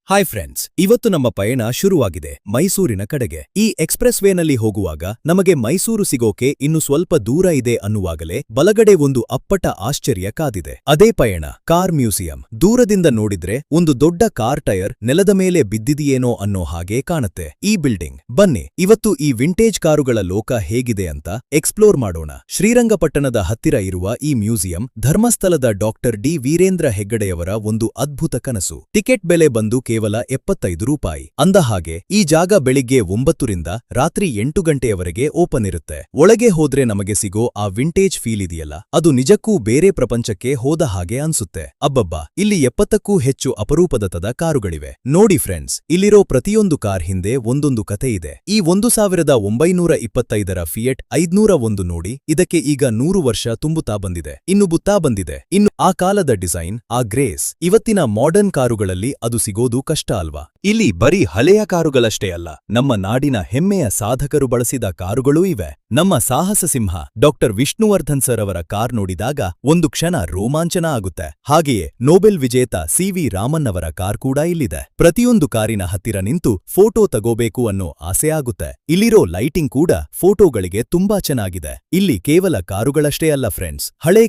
Hi friends, ಇವತ್ತು ನಮ್ಮ ಪಯಣ ಶುರುವಾಗಿದೆ ಮೈಸೂರಿನ ಕಡೆಗೆ. ಈ ಎಕ್ಸ್‌ಪ್ರೆಸ್ ವೇನಲ್ಲಿ ಹೋಗುವಾಗ ನಮಗೆ ಮೈಸೂರು ಸಿಗೋಕೆ ಇನ್ನು ಸ್ವಲ್ಪ ದೂರ ಇದೆ ಅನ್ನುವಾಗಲೇ ಬಲಗಡೆ ಒಂದು ಅಪ್ಪಟ ಆಶ್ಚರ್ಯ ಕಾದಿದೆ. ಅದೇ ಪಯಣ ಕಾರ್ ಮ್ಯೂಸಿಯಂ. ದೂರದಿಂದ ನೋಡಿದ್ರೆ ಒಂದು ದೊಡ್ಡ ಕಾರ್ ಟೈರ್ ನೆಲದ ಮೇಲೆ ಬಿದ್ದಿದೆಯೇನೋ ಅನ್ನೋ ಹಾಗೆ ಕಾಣುತ್ತೆ ಈ ಬಿಲ್ಡಿಂಗ್. ಬನ್ನಿ ಇವತ್ತು ಈ ವಿಂಟೇಜ್ ಕಾರುಗಳ ಲೋಕ ಹೇಗಿದೆ ಅಂತ ಎಕ್ಸ್ಪ್ಲೋರ್ ಮಾಡೋಣ. ಶ್ರೀರಂಗಪಟ್ಟಣದ ಹತ್ತಿರ ಇರುವ ಈ ಮ್ಯೂಸಿಯಂ ಧರ್ಮಸ್ಥಳದ ಡಾಕ್ಟರ್ ಡಿ ವೀರೇಂದ್ರ ಹೆಗ್ಗಡೆಯವರ ಒಂದು ಅದ್ಭುತ ಕನಸು. ಟಿಕೆಟ್ ಬೆಲೆ ಬಂದು ಕೇವಲ 75 ರೂಪಾಯಿ. ಅಂದಹಾಗೆ ಈ ಜಾಗ ಬೆಳಿಗ್ಗೆ 9 ರಿಂದ ರಾತ್ರಿ 8 ಗಂಟೆಯವರೆಗೆ ಓಪನ್ ಇರುತ್ತೆ. ಒಳಗೆ ಹೋದ್ರೆ ನಮಗೆ ಸಿಗೋ ಆ ವಿಂಟೇಜ್ ಫೀಲ್ ಇದೆಯಲ್ಲ, ಅದು ನಿಜಕ್ಕೂ ಬೇರೆ ಪ್ರಪಂಚಕ್ಕೆ ಹೋದ ಹಾಗೆ ಅನ್ಸುತ್ತೆ. ಅಬ್ಬಬ್ಬಾ, ಇಲ್ಲಿ 70ಕ್ಕೂ ಹೆಚ್ಚು ಅಪರೂಪದ ಕಾರುಗಳಿವೆ. ನೋಡಿ ಫ್ರೆಂಡ್ಸ್, ಇಲ್ಲಿರೋ ಪ್ರತಿಯೊಂದು ಕಾರ್ ಹಿಂದೆ ಒಂದೊಂದು ಕಥೆ ಇದೆ. ಈ 1925ರ ಫಿಯಟ್ 501 ನೋಡಿ, ಇದಕ್ಕೆ ಈಗ 100 ವರ್ಷ ತುಂಬುತ್ತಾ ಬಂದಿದೆ. ಇನ್ನು ಆ ಕಾಲದ ಡಿಸೈನ್, ಆ ಗ್ರೇಸ್. ಇವತ್ತಿನ ಮಾಡರ್ನ್ ಕಾರುಗಳಲ್ಲಿ ಅದು ಸಿಗೋದು ಕಷ್ಟ ಅಲ್ವಾ? ಇಲ್ಲಿ ಬರೀ ಹಳೆಯ ಕಾರುಗಳಷ್ಟೇ ಅಲ್ಲ, ನಮ್ಮ ನಾಡಿನ ಹೆಮ್ಮೆಯ ಸಾಧಕರು ಬಳಸಿದ ಕಾರುಗಳೂ ಇವೆ. ನಮ್ಮ ಸಾಹಸ ಸಿಂಹ ಡಾಕ್ಟರ್ ವಿಷ್ಣುವರ್ಧನ್ ಸರ್ ಅವರ ಕಾರ್ ನೋಡಿದಾಗ ಒಂದು ಕ್ಷಣ ರೋಮಾಂಚನ ಆಗುತ್ತೆ. ಹಾಗೆಯೇ ನೊಬೆಲ್ ವಿಜೇತ ಸಿ.ವಿ. ರಾಮನ್ ಅವರ ಕಾರ್ ಕೂಡ ಇಲ್ಲಿದೆ. ಪ್ರತಿಯೊಂದು ಕಾರಿನ ಹತ್ತಿರ ನಿಂತು ಫೋಟೋ ತಗೋಬೇಕು ಅನ್ನೋ ಆಸೆ ಆಗುತ್ತೆ. ಇಲ್ಲಿರೋ ಲೈಟಿಂಗ್ ಕೂಡ ಫೋಟೋಗಳಿಗೆ ತುಂಬಾ ಚೆನ್ನಾಗಿದೆ. ಇಲ್ಲಿ ಕೇವಲ ಕಾರುಗಳಷ್ಟೇ ಅಲ್ಲ ಫ್ರೆಂಡ್ಸ್, ಹಳೇ